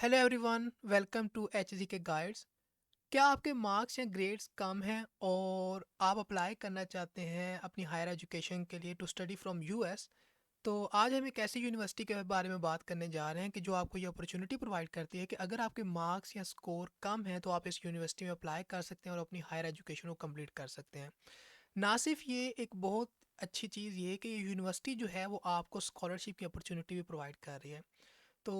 Hello everyone, welcome to H G K guides. क्या आपके marks या ग्रेड्स कम हैं और आप अप्लाई करना चाहते हैं अपनी हायर एजुकेशन के लिए टू स्टडी फ्रॉम यूएस? तो आज हम एक ऐसी यूनिवर्सिटी के बारे में बात करने जा रहे हैं कि जो आपको ये अपॉर्चुनिटी प्रोवाइड करती है कि अगर आपके मार्क्स या स्कोर कम है तो आप इस यूनिवर्सिटी में अप्लाई कर सकते हैं और अपनी हायर एजुकेशन को कंप्लीट कर सकते हैं। ना सिर्फ ये एक बहुत अच्छी चीज़ ये है कि ये यूनिवर्सिटी जो है वो आपको स्कॉलरशिप की अपॉर्चुनिटी भी प्रोवाइड कर रही है। तो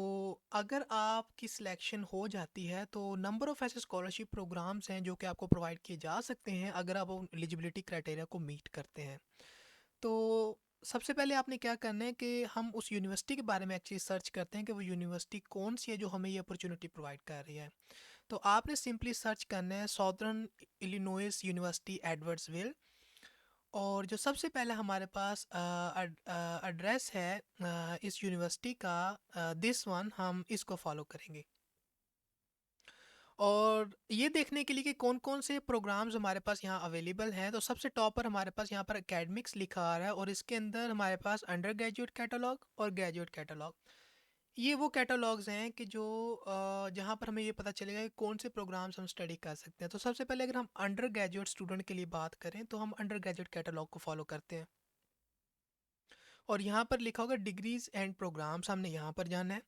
अगर आपकी सिलेक्शन हो जाती है तो नंबर ऑफ़ ऐसे स्कॉलरशिप प्रोग्राम्स हैं जो कि आपको प्रोवाइड किए जा सकते हैं अगर आप उन एलिजिबिलिटी क्राइटेरिया को मीट करते हैं। तो सबसे पहले आपने क्या करना है कि हम उस यूनिवर्सिटी के बारे में एक्चुअली सर्च करते हैं कि वो यूनिवर्सिटी कौन सी है जो हमें ये अपॉर्चुनिटी प्रोवाइड कर रही है। तो आपने सिंपली सर्च करना है सॉदर्न इलिनॉइस यूनिवर्सिटी एडवर्ड्सविल। और जो सबसे पहले हमारे पास एड्रेस है इस यूनिवर्सिटी का, दिस वन हम इसको फॉलो करेंगे। और ये देखने के लिए कि कौन कौन से प्रोग्राम्स हमारे पास यहाँ अवेलेबल हैं तो सबसे टॉप पर हमारे पास यहाँ पर एकेडमिक्स लिखा आ रहा है और इसके अंदर हमारे पास अंडर ग्रेजुएट कैटलॉग और ग्रेजुएट कैटलॉग। ये वो कैटलॉग्स हैं कि जो जहाँ पर हमें ये पता चलेगा कि कौन से प्रोग्राम्स हम स्टडी कर सकते हैं। तो सबसे पहले अगर हम अंडर ग्रेजुएट स्टूडेंट के लिए बात करें तो हम अंडर ग्रेजुएट कैटलॉग को फॉलो करते हैं और यहाँ पर लिखा होगा डिग्रीज एंड प्रोग्राम्स, हमने यहाँ पर जाना है।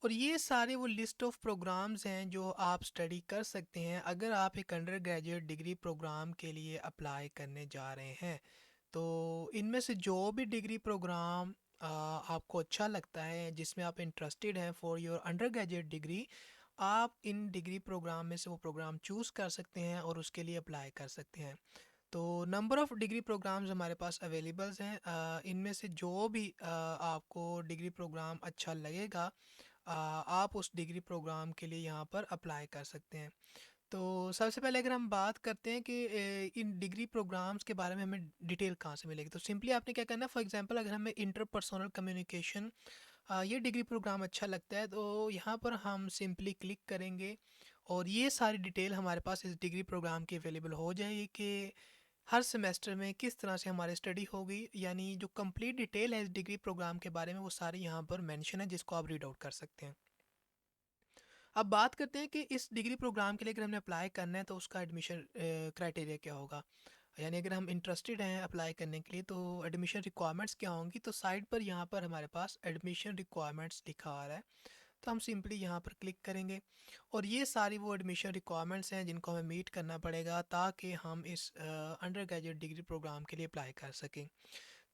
और ये सारे वो लिस्ट ऑफ प्रोग्राम्स हैं जो आप स्टडी कर सकते हैं अगर आप एक अंडर ग्रेजुएट डिग्री प्रोग्राम के लिए अप्लाई करने जा रहे हैं। तो इनमें से जो भी डिग्री प्रोग्राम आपको अच्छा लगता है, जिसमें आप इंटरेस्टेड हैं for your under graduate degree, आप इन डिग्री प्रोग्राम में से वो प्रोग्राम चूज़ कर सकते हैं और उसके लिए अप्लाई कर सकते हैं। तो नंबर ऑफ़ डिग्री प्रोग्राम्स हमारे पास अवेलेबल्स हैं। इनमें से जो भी आपको डिग्री प्रोग्राम अच्छा लगेगा, आप उस डिग्री प्रोग्राम के लिए यहाँ पर अप्लाई कर सकते हैं। तो सबसे पहले अगर हम बात करते हैं कि इन डिग्री प्रोग्राम्स के बारे में हमें डिटेल कहाँ से मिलेगी, तो सिंपली आपने क्या करना है, फॉर एग्जांपल अगर हमें इंटरपर्सनल कम्युनिकेशन ये डिग्री प्रोग्राम अच्छा लगता है तो यहाँ पर हम सिंपली क्लिक करेंगे और ये सारी डिटेल हमारे पास इस डिग्री प्रोग्राम की अवेलेबल हो जाएगी कि हर सेमेस्टर में किस तरह से हमारी स्टडी होगी। यानी जो कंप्लीट डिटेल है इस डिग्री प्रोग्राम के बारे में वो सारी यहाँ पर मेंशन है जिसको आप रीड आउट कर सकते हैं। अब बात करते हैं कि इस डिग्री प्रोग्राम के लिए अगर हमने अप्लाई करना है तो उसका एडमिशन क्राइटेरिया क्या होगा। यानी अगर हम इंटरेस्टेड हैं अप्लाई करने के लिए तो एडमिशन रिक्वायरमेंट्स क्या होंगी। तो साइड पर यहाँ पर हमारे पास एडमिशन रिक्वायरमेंट्स लिखा आ रहा है, तो हम सिंपली यहाँ पर क्लिक करेंगे और ये सारी वो एडमिशन रिक्वायरमेंट्स हैं जिनको हमें मीट करना पड़ेगा ताकि हम इस अंडर ग्रेजुएट डिग्री प्रोग्राम के लिए अप्लाई कर सकें।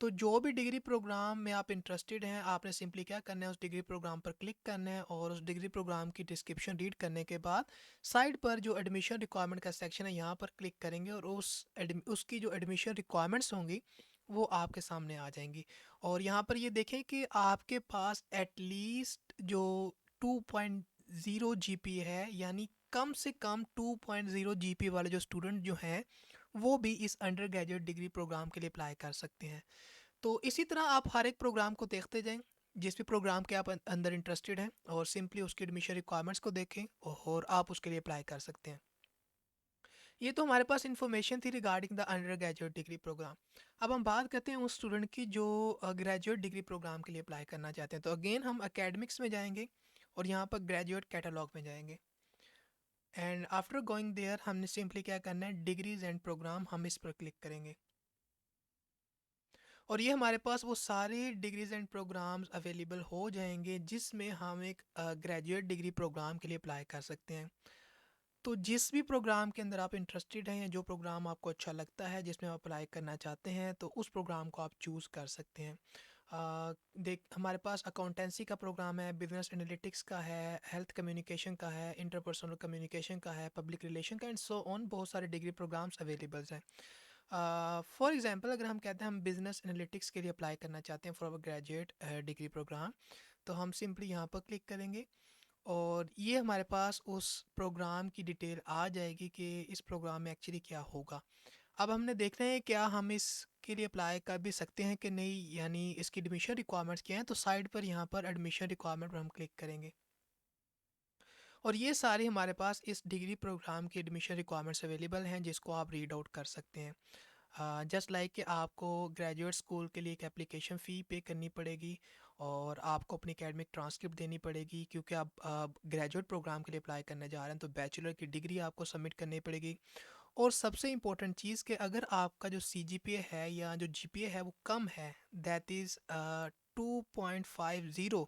तो जो भी डिग्री प्रोग्राम में आप इंटरेस्टेड हैं आपने सिंपली क्या करना है, उस डिग्री प्रोग्राम पर क्लिक करना है और उस डिग्री प्रोग्राम की डिस्क्रिप्शन रीड करने के बाद साइड पर जो एडमिशन रिक्वायरमेंट का सेक्शन है यहाँ पर क्लिक करेंगे और उसकी जो एडमिशन रिक्वायरमेंट्स होंगी वो आपके सामने आ जाएंगी। और यहाँ पर ये देखें कि आपके पास एटलीस्ट जो 2.0 जीपी है, यानी कम से कम 2.0 जीपी वाले जो स्टूडेंट जो हैं वो भी इस अंडर ग्रेजुएट डिग्री प्रोग्राम के लिए अप्लाई कर सकते हैं। तो इसी तरह आप हर एक प्रोग्राम को देखते जाएं, जिस भी प्रोग्राम के आप अंदर इंटरेस्टेड हैं और सिंपली उसकी एडमिशन रिक्वायरमेंट्स को देखें और आप उसके लिए अप्लाई कर सकते हैं। ये तो हमारे पास इंफॉर्मेशन थी regarding the undergraduate degree program. अब हम बात करते हैं उस स्टूडेंट की जो ग्रेजुएट डिग्री प्रोग्राम के लिए अप्लाई करना चाहते हैं। तो अगेन हम एकेडमिक्स में जाएंगे और यहाँ पर ग्रेजुएट कैटलॉग में जाएंगे एंड आफ्टर गोइंग देयर हमने सिंपली क्या करना है, डिग्रीज एंड प्रोग्राम, हम इस पर क्लिक करेंगे और ये हमारे पास वो सारे डिग्रीज एंड प्रोग्राम्स अवेलेबल हो जाएंगे जिसमें हम एक ग्रेजुएट डिग्री प्रोग्राम के लिए अप्लाई कर सकते हैं। तो जिस भी प्रोग्राम के अंदर आप इंटरेस्टेड हैं या जो प्रोग्राम आपको अच्छा लगता है जिसमें आप अप्लाई करना चाहते हैं तो उस प्रोग्राम को आप चूज़ कर सकते हैं। देख हमारे पास अकाउंटेंसी का प्रोग्राम है, बिजनेस एनालिटिक्स का है, हेल्थ कम्युनिकेशन का है, इंटरपर्सनल कम्युनिकेशन का है, पब्लिक रिलेशन का एंड सो ऑन, बहुत सारे डिग्री प्रोग्राम्स अवेलेबल्स हैं। फॉर एग्जांपल अगर हम कहते हैं हम बिजनेस एनालिटिक्स के लिए अप्लाई करना चाहते हैं for our graduate degree program, तो हम सिंपली यहाँ पर क्लिक करेंगे और ये हमारे पास उस प्रोग्राम की डिटेल आ जाएगी कि इस प्रोग्राम में एक्चुअली क्या होगा। अब हमने देखना है क्या हम इसके लिए अप्लाई कर भी सकते हैं कि नहीं, यानी इसकी एडमिशन रिक्वायरमेंट्स क्या हैं। तो साइड पर यहाँ पर एडमिशन रिक्वायरमेंट पर हम क्लिक करेंगे और ये सारी हमारे पास इस डिग्री प्रोग्राम की एडमिशन रिक्वायरमेंट्स अवेलेबल हैं जिसको आप रीड आउट कर सकते हैं। जस्ट लाइक कि आपको ग्रेजुएट स्कूल के लिए एक एप्लीकेशन फ़ी पे करनी पड़ेगी और आपको अपनी एकेडमिक ट्रांसक्रिप्ट देनी पड़ेगी, क्योंकि आप ग्रेजुएट प्रोग्राम के लिए अप्लाई करने जा रहे हैं तो बैचलर की डिग्री आपको सबमिट करनी पड़ेगी। और सबसे इम्पोर्टेंट चीज़ कि अगर आपका जो CGPA है या जो GPA है वो कम है, दैट इज़ 2.50,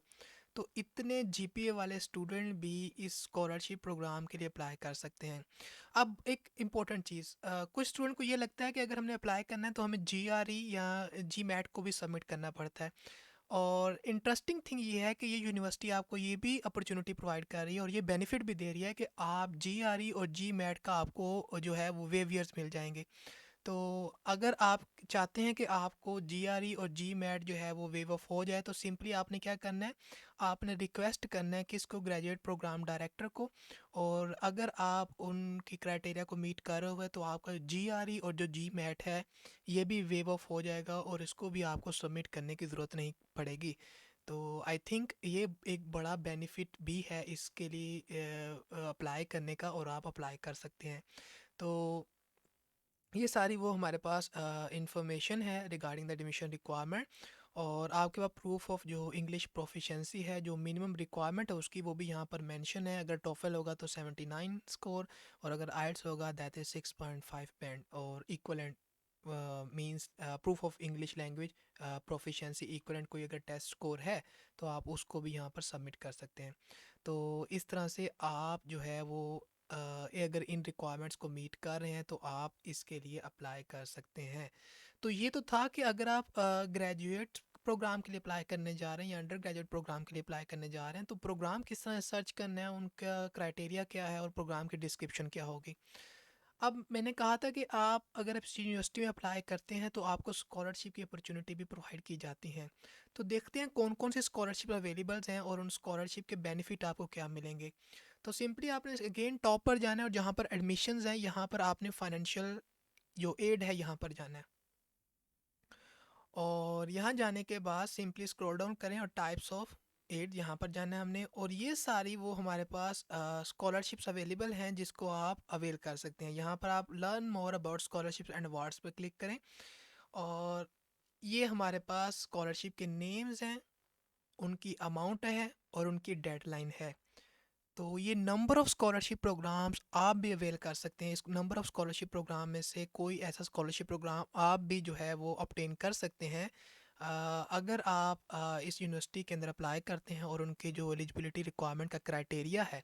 तो इतने GPA वाले स्टूडेंट भी इस स्कॉलरशिप प्रोग्राम के लिए अप्लाई कर सकते हैं। अब एक इम्पोर्टेंट चीज़, कुछ स्टूडेंट को ये लगता है कि अगर हमने अप्लाई करना है तो हमें GRE या GMAT को भी सबमिट करना पड़ता है। और इंटरेस्टिंग थिंग ये है कि ये यूनिवर्सिटी आपको ये भी अपॉर्चुनिटी प्रोवाइड कर रही है और ये बेनिफिट भी दे रही है कि आप GRE और GMAT का आपको जो है वो वेवियर्स मिल जाएंगे। तो अगर आप चाहते हैं कि आपको GRE और GMAT जो है वो वेव ऑफ हो जाए, तो सिंपली आपने क्या करना है, आपने रिक्वेस्ट करना है किसको, ग्रेजुएट प्रोग्राम डायरेक्टर को। और अगर आप उनकी क्राइटेरिया को मीट कर रहे हो तो आपका GRE और जो GMAT है ये भी वेव ऑफ हो जाएगा और इसको भी आपको सबमिट करने की ज़रूरत नहीं पड़ेगी। तो आई थिंक ये एक बड़ा बेनिफिट भी है इसके लिए अप्लाई करने का, और आप अप्लाई कर सकते हैं। तो ये सारी वो हमारे पास इंफॉर्मेशन है रिगार्डिंग द एडमिशन रिक्वायरमेंट। और आपके पास प्रूफ ऑफ जो इंग्लिश प्रोफिशेंसी है, जो मिनिमम रिक्वायरमेंट है उसकी, वो भी यहाँ पर मेंशन है। अगर टोफल होगा तो 79 स्कोर, और अगर आइल्स होगा दैट इज़ 6.5 बैंड, और equivalent means proof of English language proficiency equivalent कोई अगर टेस्ट स्कोर है तो आप उसको भी यहाँ पर सबमिट कर सकते हैं। तो इस तरह से आप जो है वो अगर इन रिक्वायरमेंट्स को मीट कर रहे हैं तो आप इसके लिए अप्लाई कर सकते हैं। तो ये तो था कि अगर आप ग्रेजुएट प्रोग्राम के लिए अप्लाई करने जा रहे हैं या अंडर ग्रेजुएट प्रोग्राम के लिए अप्लाई करने जा रहे हैं तो प्रोग्राम किस तरह सर्च करना है, उनका क्राइटेरिया क्या है और प्रोग्राम की डिस्क्रिप्शन क्या होगी। अब मैंने कहा था कि आप अगर आप यूनिवर्सिटी में अप्लाई करते हैं तो आपको स्कॉलरशिप की अपॉर्चुनिटी भी प्रोवाइड की जाती हैं। तो देखते हैं कौन कौन सी स्कॉलरशिप अवेलेबल्स हैं और उन स्कॉलरशिप के बेनिफिट आपको क्या मिलेंगे। तो सिंपली आपने अगेन टॉप पर जाना है, और जहाँ पर एडमिशन्स हैं यहाँ पर आपने फाइनेंशियल जो एड है यहाँ पर जाना है। और यहाँ जाने के बाद सिंपली स्क्रॉल डाउन करें और टाइप्स ऑफ एड यहाँ पर जाना है हमने, और ये सारी वो हमारे पास स्कॉलरशिप्स अवेलेबल हैं जिसको आप अवेल कर सकते हैं। यहाँ पर आप learn more about scholarships and awards पर क्लिक करें, और ये हमारे पास स्कॉलरशिप के नेम्स हैं, उनकी अमाउंट है और उनकी डेडलाइन है। तो ये नंबर ऑफ़ स्कॉलरशिप प्रोग्राम्स आप भी अवेल कर सकते हैं। इस नंबर ऑफ़ स्कॉलरशिप प्रोग्राम में से कोई ऐसा स्कॉलरशिप प्रोग्राम आप भी जो है वो ऑब्टेन कर सकते हैं। अगर आप इस यूनिवर्सिटी के अंदर अप्लाई करते हैं और उनके जो एलिजिबिलिटी रिक्वायरमेंट का क्राइटेरिया है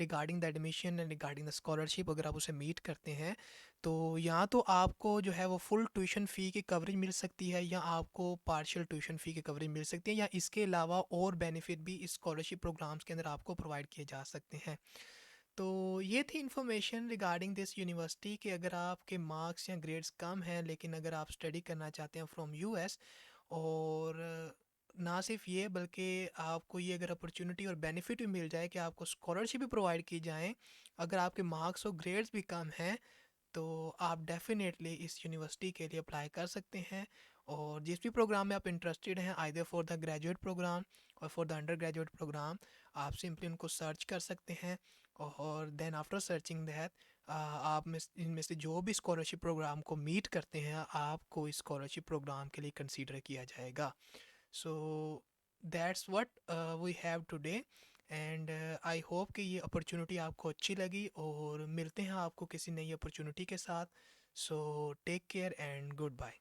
regarding the admission and regarding the scholarship, अगर आप उसे मीट करते हैं तो या तो आपको जो है वो फुल ट्यूशन फ़ी की कवरेज मिल सकती है, या आपको पार्शियल ट्यूशन फ़ी की कवरेज मिल सकती है, या इसके अलावा और बेनिफिट भी इस स्कॉलरशिप प्रोग्राम्स के अंदर आपको प्रोवाइड किए जा सकते हैं। तो ये थी इन्फॉर्मेशन रिगार्डिंग दिस यूनिवर्सिटी कि अगर आपके मार्क्स या ग्रेड्स कम हैं लेकिन अगर आप स्टडी करना चाहते हैं फ्रॉम US, और ना सिर्फ ये बल्कि आपको ये अगर अपॉर्चुनिटी और बेनिफिट भी मिल जाए कि आपको स्कॉलरशिप भी प्रोवाइड की जाए अगर आपके मार्क्स और ग्रेड्स भी कम हैं, तो आप डेफिनेटली इस यूनिवर्सिटी के लिए अप्लाई कर सकते हैं। और जिस भी प्रोग्राम में आप इंटरेस्टेड हैं, either for the graduate program और for the undergraduate program, आप सिंपली उनको सर्च कर सकते हैं। और देन आफ्टर सर्चिंग दैट आप में इनमें से जो भी स्कॉलरशिप प्रोग्राम को मीट करते हैं आपको इस स्कॉलरशिप प्रोग्राम के लिए कंसीडर किया जाएगा। So that's what we have today, and I hope कि ये अपॉर्चुनिटी आपको अच्छी लगी, और मिलते हैं आपको किसी नई अपॉर्चुनिटी के साथ। So take care and good bye.